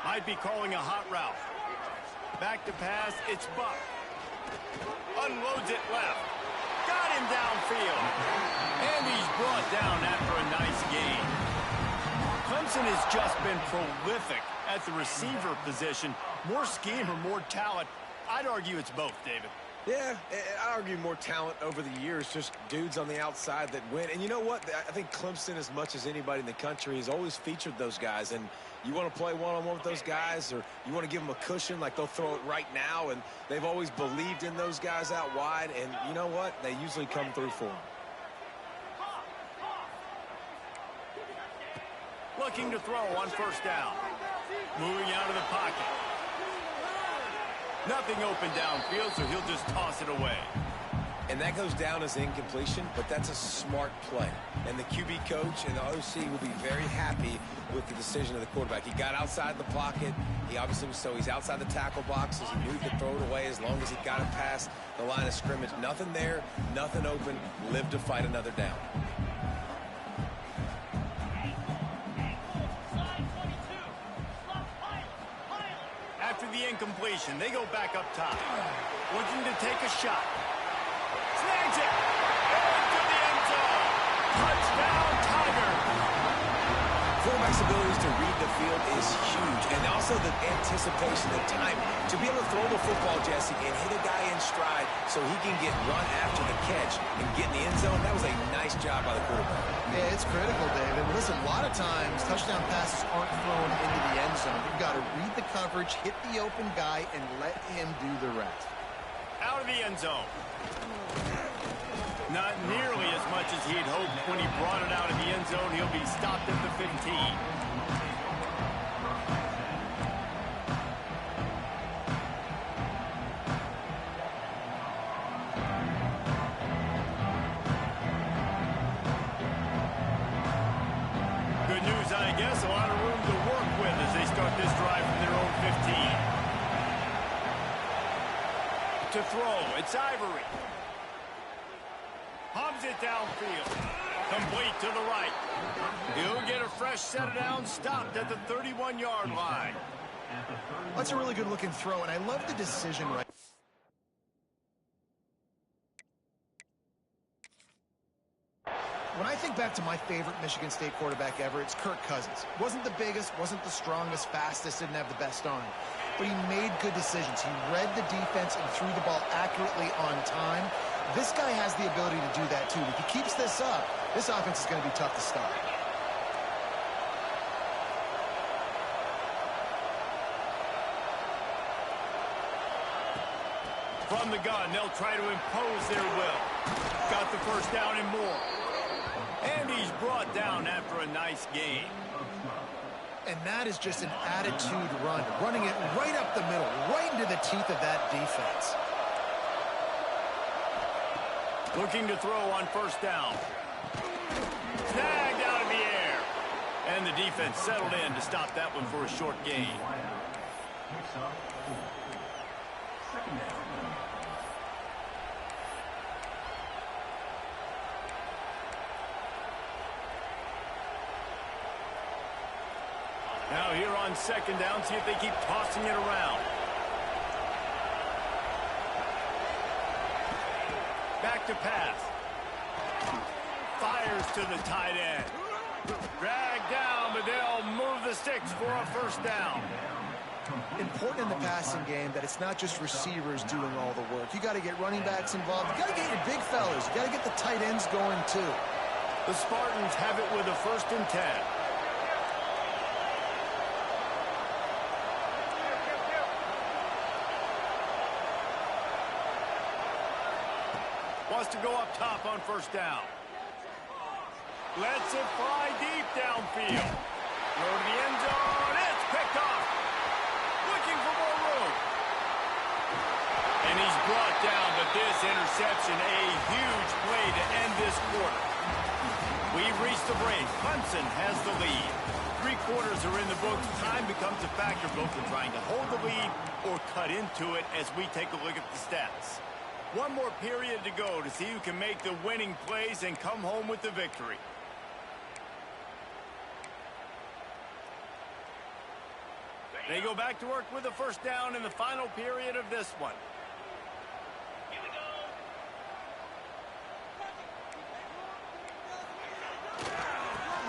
Might be calling a hot route. Back to pass, it's Buck. Unloads it left. Got him downfield. And he's brought down after a nice gain. Clemson has just been prolific at the receiver position. More scheme or more talent? I'd argue it's both, David. Yeah, I argue more talent over the years, just dudes on the outside that win. And you know what? I think Clemson, as much as anybody in the country, has always featured those guys. And you want to play one-on-one with those guys, or you want to give them a cushion, like they'll throw it right now. And they've always believed in those guys out wide. And you know what? They usually come through for them. Looking to throw on first down. Moving out of the pocket. Nothing open downfield, so he'll just toss it away. And that goes down as incompletion, but that's a smart play. And the QB coach and the OC will be very happy with the decision of the quarterback. He got outside the pocket. He obviously was, so he's outside the tackle boxes. He knew he could throw it away as long as he got it past the line of scrimmage. Nothing there, nothing open. Live to fight another down. After the incompletion, they go back up top. Looking to take a shot. Snags it! Into the end zone! Touchdown, Tigers! Quarterback's abilities to read the field is huge. And also the anticipation, the timing. To be able to throw the football, Jesse, and hit a guy in stride so he can get run after the catch and get in the end zone, that was a nice job by the quarterback. Yeah, it's critical, David. Listen, a lot of times touchdown passes aren't thrown into the end zone. You've got to read the coverage, hit the open guy, and let him do the rest. Out of the end zone. Not nearly as much as he'd hoped when he brought it out of the end zone. He'll be stopped at the 15. Good news, I guess. A lot of room to work with as they start this drive from their own 15. To throw, it's Ivory. Hubs it downfield. Complete to the right. He'll get a fresh set of downs, stopped at the 31-yard line. That's a really good-looking throw, and I love the decision right. When I think back to my favorite Michigan State quarterback ever, it's Kirk Cousins. Wasn't the biggest, wasn't the strongest, fastest, didn't have the best arm. But he made good decisions. He read the defense and threw the ball accurately on time. This guy has the ability to do that, too. If he keeps this up, this offense is going to be tough to stop. From the gun, they'll try to impose their will. Got the first down and more. And he's brought down after a nice gain. And that is just an attitude run, running it right up the middle, right into the teeth of that defense. Looking to throw on first down. Snagged out of the air. And the defense settled in to stop that one for a short gain. Second down. on second down. See if they keep tossing it around. Back to pass. Fires to the tight end. Dragged down, but they'll move the sticks for a first down. Important in the passing game that it's not just receivers doing all the work. You got to get running backs involved. You got to get your big fellas. You got to get the tight ends going too. The Spartans have it with a 1st and 10. Wants to go up top on 1st down. Lets it fly deep downfield. Throw to the end zone. It's picked off. Looking for more room. And he's brought down, but this interception, a huge play to end this quarter. We've reached the break. Clemson has the lead. 3 quarters are in the books. Time becomes a factor both in trying to hold the lead or cut into it as we take a look at the stats. 1 more period to go to see who can make the winning plays and come home with the victory. They go back to work with a 1st down in the final period of this one.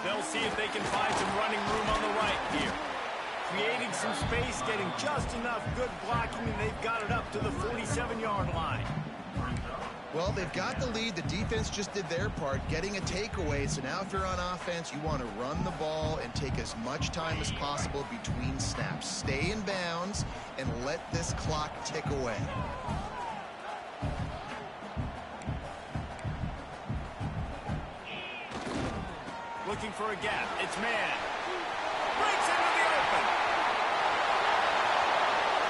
They'll see if they can find some running room on the right here. Creating some space, getting just enough good blocking, and they've got it up to the 47-yard line. Well, they've got the lead. The defense just did their part, getting a takeaway. So now if you're on offense, you want to run the ball and take as much time as possible between snaps. Stay in bounds and let this clock tick away. Looking for a gap. It's man. Breaks into the open.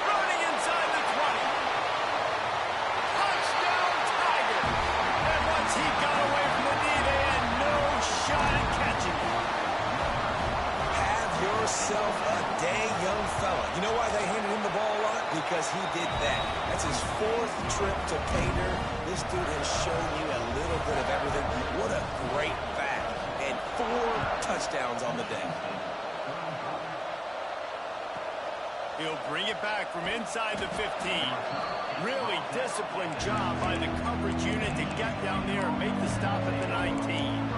Running inside the 20. Touchdown, Tiger. And once he got away from the knee, they had no shot at catching him. Have yourself a day, young fella. You know why they handed him the ball a lot? Because he did that. That's his 4th trip to pay dirt. This dude has shown you a little bit of everything. What a great back. And 4 touchdowns on the day. He'll bring it back from inside the 15. Really disciplined job by the coverage unit to get down there and make the stop at the 19.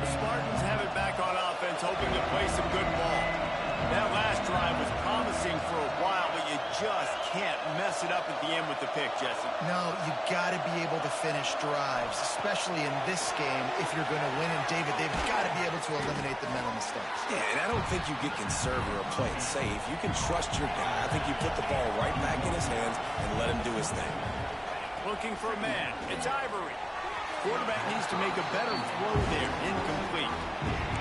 The Spartans have it back on offense, hoping to play some good ball. That last drive was promising for a while, but you just can't mess it up at the end with the pick, Jesse. No, you got to be able to finish drives, especially in this game if you're going to win. And David, they've got to be able to eliminate the mental mistakes. Yeah, and I don't think you get conservative or play it safe. You can trust your guy. I think you put the ball right back in his hands and let him do his thing. Looking for a man. It's Ivory. Quarterback needs to make a better throw there. Incomplete.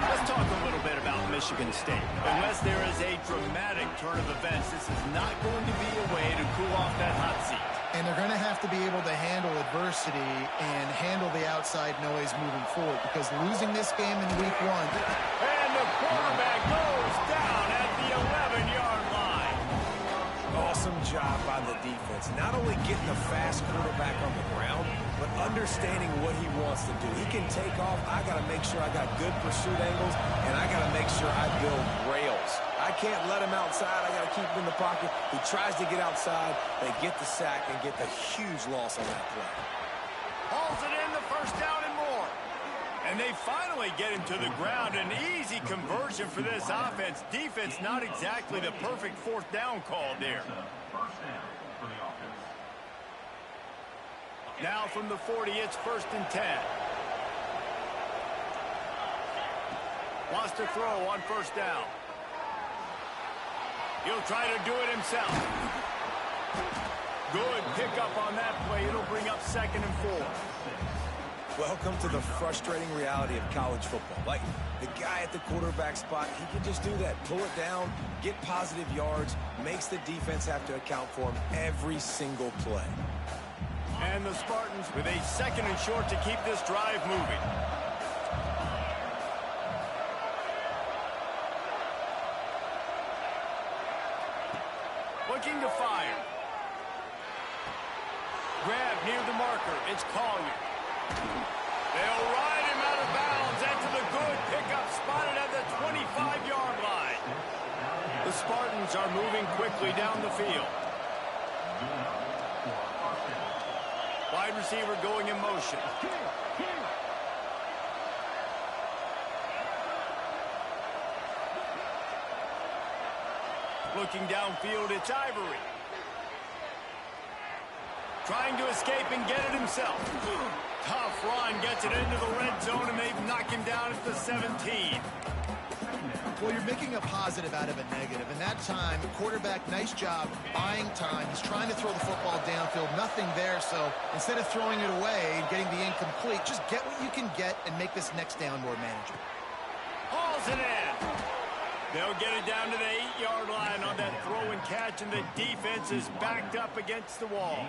Let's talk a little bit about Michigan State. Unless there is a dramatic turn of events, this is not going to be a way to cool off that hot seat. And they're going to have to be able to handle adversity and handle the outside noise moving forward, because losing this game in week 1. And the quarterback goes down at the 11-yard line. Awesome job by the defense. Not only getting the fast quarterback on the ground, but understanding what he wants to do. He can take off. I got to make sure I got good pursuit angles, and I got to make sure I build rails. I can't let him outside. I got to keep him in the pocket. He tries to get outside. They get the sack and get the huge loss on that play. Hauls it in, the 1st down and more. And they finally get him to the ground. An easy conversion for this offense. Defense not exactly the perfect 4th down call there. Now from the 40, it's 1st and 10. Wants to throw on 1st down. He'll try to do it himself. Good pickup on that play. It'll bring up 2nd and 4. Welcome to the frustrating reality of college football. Like, the guy at the quarterback spot, he can just do that. Pull it down, get positive yards, makes the defense have to account for him every single play. And the Spartans with a 2nd and short to keep this drive moving. Looking to fire. Grab near the marker. It's Collier. They'll ride him out of bounds. That's with a good pickup spotted at the 25-yard line. The Spartans are moving quickly down the field. Wide receiver going in motion. Looking downfield, it's Ivory. Trying to escape and get it himself. Tough run, gets it into the red zone, and they've knocked him down at the 17. Well, you're making a positive out of a negative. And that time, quarterback, nice job buying time. He's trying to throw the football downfield. Nothing there, so instead of throwing it away and getting the incomplete, just get what you can get and make this next down more manageable. Hauls it in. They'll get it down to the 8-yard line on that throw and catch, and the defense is backed up against the wall.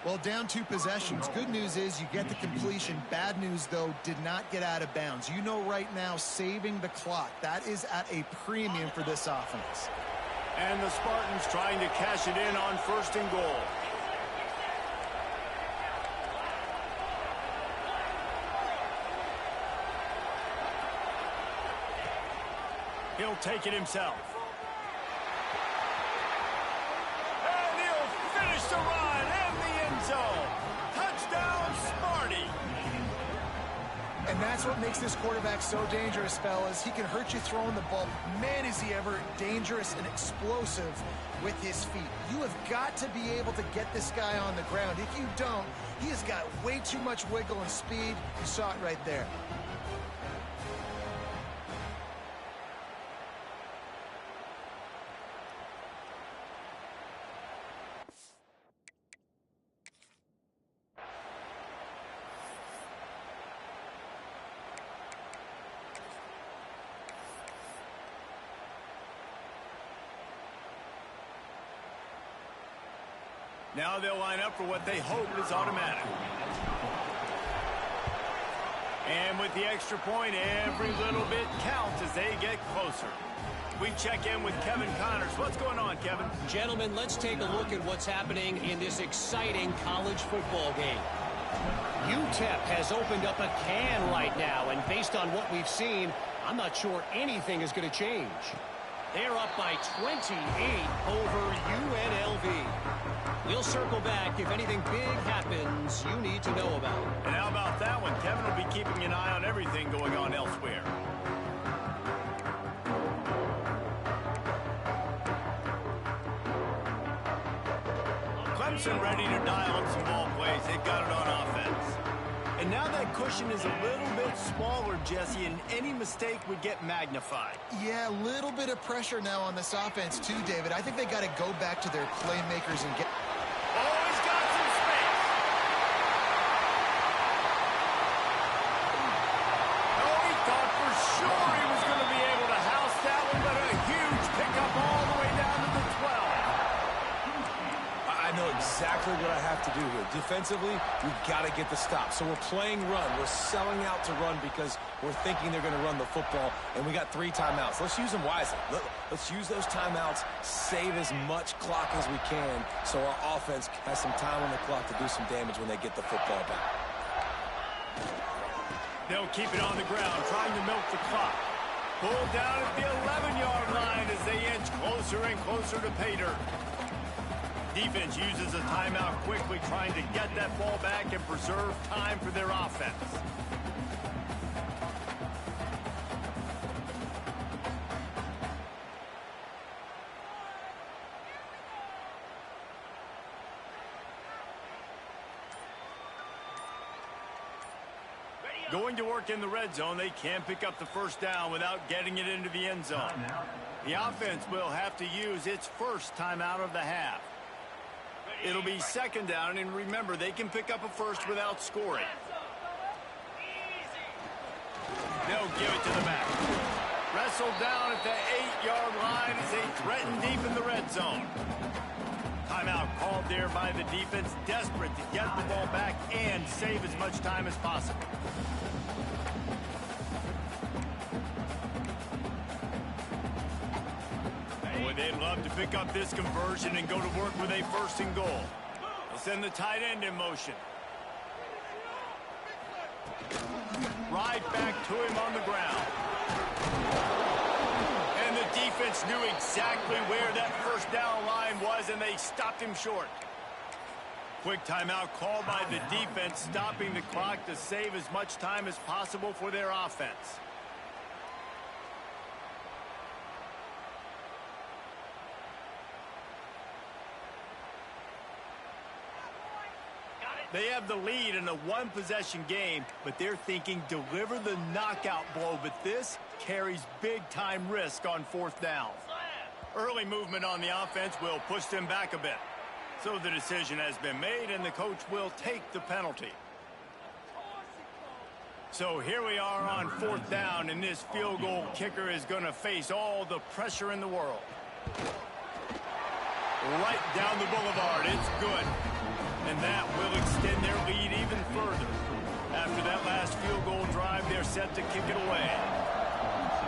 Well, down 2 possessions. Good news is you get the completion. Bad news, though, did not get out of bounds. You know right now, saving the clock. That is at a premium for this offense. And the Spartans trying to cash it in on 1st and goal. He'll take it himself. And he'll finish the run in the end zone. Touchdown, Sparty. And that's what makes this quarterback so dangerous, fellas. He can hurt you throwing the ball. Man, is he ever dangerous and explosive with his feet. You have got to be able to get this guy on the ground. If you don't, he has got way too much wiggle and speed. You saw it right there. Now they'll line up for what they hope is automatic. And with the extra point, every little bit counts as they get closer. We check in with Kevin Connors. What's going on, Kevin? Gentlemen, let's take a look at what's happening in this exciting college football game. UTEP has opened up a can right now, and based on what we've seen, I'm not sure anything is going to change. They're up by 28 over UNLV. We'll circle back if anything big happens you need to know about. And how about that one? Kevin will be keeping an eye on everything going on elsewhere. Clemson ready to dial up some ball plays. They've got it on offense. And now that cushion is a little bit smaller, Jesse, and any mistake would get magnified. Yeah, a little bit of pressure now on this offense too, David. I think they got to go back to their playmakers and get... Oh, he's got some space. Oh, he thought for sure he was going to be able to house that one, but a huge pickup all the way down to the 12. I know exactly what I have to do here. Defensively, we've got to get the stop. So we're playing run. We're selling out to run because we're thinking they're going to run the football, and we got 3 timeouts. Let's use them wisely. Let's use those timeouts, save as much clock as we can so our offense has some time on the clock to do some damage when they get the football back. They'll keep it on the ground, trying to milk the clock. Pulled down at the 11-yard line as they inch closer and closer to pay dirt. Defense uses a timeout quickly, trying to get that ball back and preserve time for their offense. Going to work in the red zone, they can't pick up the first down without getting it into the end zone. The offense will have to use its first timeout of the half. It'll be 2nd down, and remember, they can pick up a first without scoring. They'll give it to the back. Wrestled down at the 8-yard line as they threaten deep in the red zone. Timeout called there by the defense, desperate to get the ball back and save as much time as possible. Boy, they'd love to pick up this conversion and go to work with a 1st and goal. They'll send the tight end in motion. Right back to him on the ground. And the defense knew exactly where that first down line was, and they stopped him short. Quick timeout called by the defense, stopping the clock to save as much time as possible for their offense. They have the lead in a one-possession game, but they're thinking deliver the knockout blow, but this carries big-time risk on fourth down. Early movement on the offense will push them back a bit. So the decision has been made, and the coach will take the penalty. So here we are on fourth down, and this field goal kicker is going to face all the pressure in the world. Right down the boulevard, it's good. And that will extend their lead even further. After that last field goal drive, they're set to kick it away.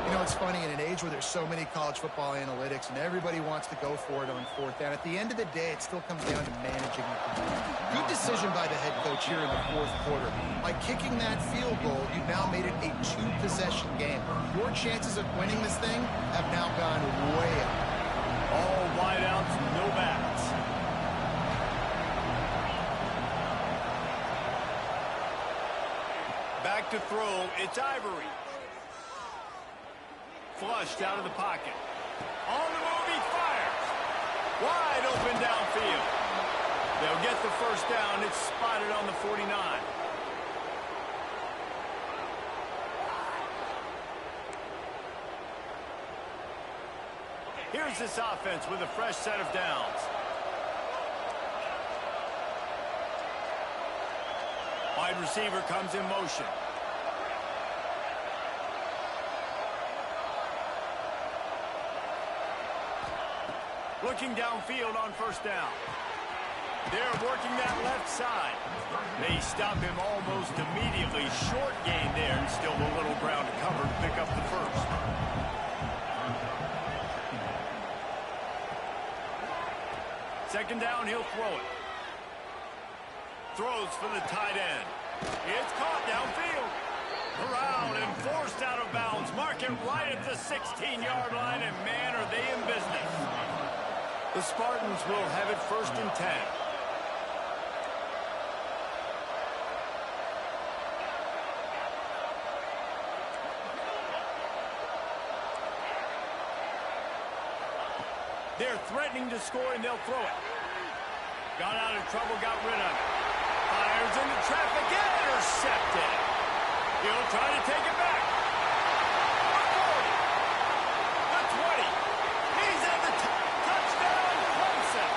You know, it's funny, in an age where there's so many college football analytics and everybody wants to go for it on fourth down, at the end of the day, it still comes down to managing the clock. Good decision by the head coach here in the fourth quarter. By kicking that field goal, you've now made it a two-possession game. Your chances of winning this thing have now gone way up. All wideouts, no backs. Back to throw, it's Ivory. Flushed out of the pocket. On the move, he fires. Wide open downfield. They'll get the first down. It's spotted on the 49. Here's this offense with a fresh set of downs. Wide receiver comes in motion. Looking downfield on first down. They're working that left side. They stop him almost immediately. Short gain there, and still a little ground to cover to pick up the first. Second down, he'll throw it. Throws for the tight end. It's caught downfield. Around and forced out of bounds. Mark it right at the 16-yard line, and man, are they in business. The Spartans will have it first and 10. They're threatening to score, and they'll throw it. Got out of trouble, got rid of it. Fires into traffic, intercepted. He'll try to take it back. The 20. He's at the touchdown, Clemson.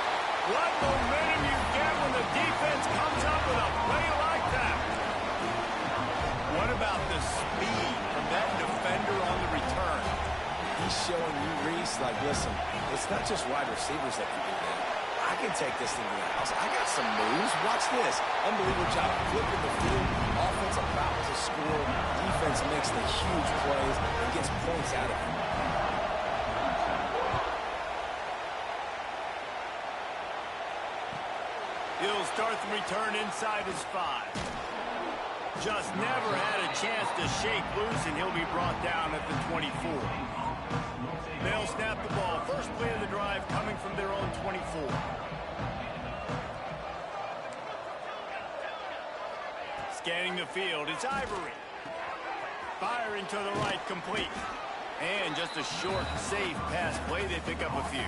What momentum you get when the defense comes up with a play like that. What about the speed from that defender on the return? He's showing you, Reese, like, listen, it's not just wide receivers that can do that. I can take this thing to the house. I got some moves. Watch this. Unbelievable job flipping the field. Offense about to score. Defense makes the huge plays and gets points out of it. He'll start the return inside his 5. Just never had a chance to shake loose, and he'll be brought down at the 24. They'll snap the ball. First play of the drive coming from their own 24. Scanning the field, it's Ivory. Firing to the right, complete. And just a short, safe pass play. They pick up a few.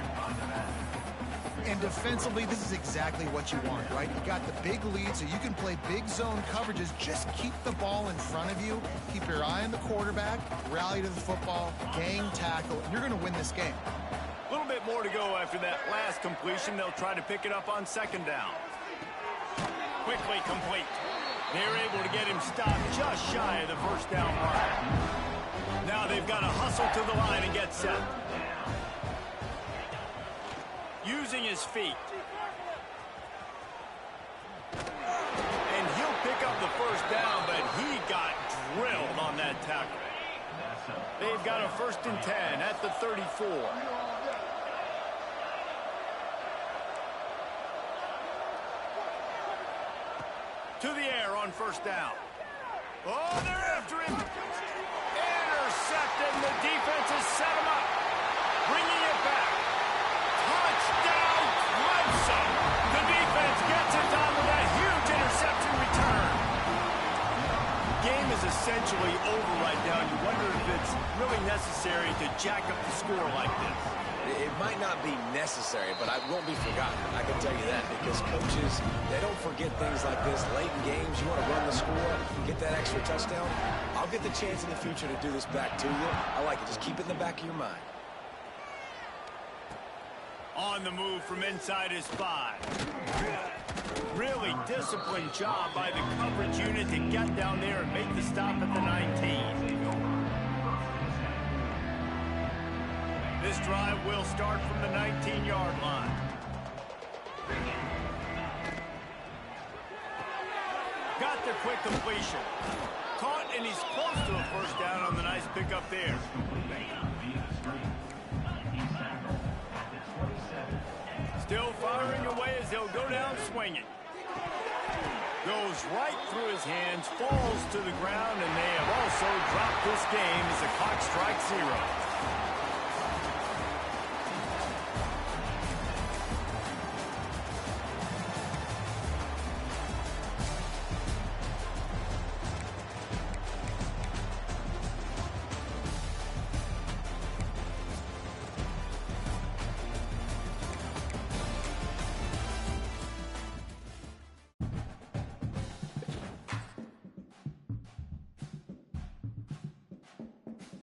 And defensively, this is exactly what you want, right? You got the big lead, so you can play big zone coverages. Just keep the ball in front of you. Keep your eye on the quarterback. Rally to the football. Gang tackle. And you're going to win this game. A little bit more to go after that last completion. They'll try to pick it up on second down. Quickly complete. They're able to get him stopped just shy of the first down mark. Now they've got to hustle to the line and get set. Using his feet. And he'll pick up the first down, but he got drilled on that tackle. They've got a first and 10 at the 34. To the air on first down. Oh, they're after him. Intercepted, and the defense has set him up. Bringing it back. Touchdown, Clemson. The defense gets it done with that huge interception return. The game is essentially over right now. You wonder if it's really necessary to jack up the score like this. It might not be necessary, but it won't be forgotten. I can tell you that, because coaches, they don't forget things like this. Late in games, you want to run the score, get that extra touchdown. I'll get the chance in the future to do this back to you. I like it. Just keep it in the back of your mind. On the move from inside his 5. Really disciplined job by the coverage unit to get down there and make the stop at the 19. This drive will start from the 19-yard line. Got the quick completion. Caught, and he's close to a first down on the nice pickup there. Still firing away as he'll go down swinging. Goes right through his hands, falls to the ground, and they have also dropped this game as the clock strikes 0.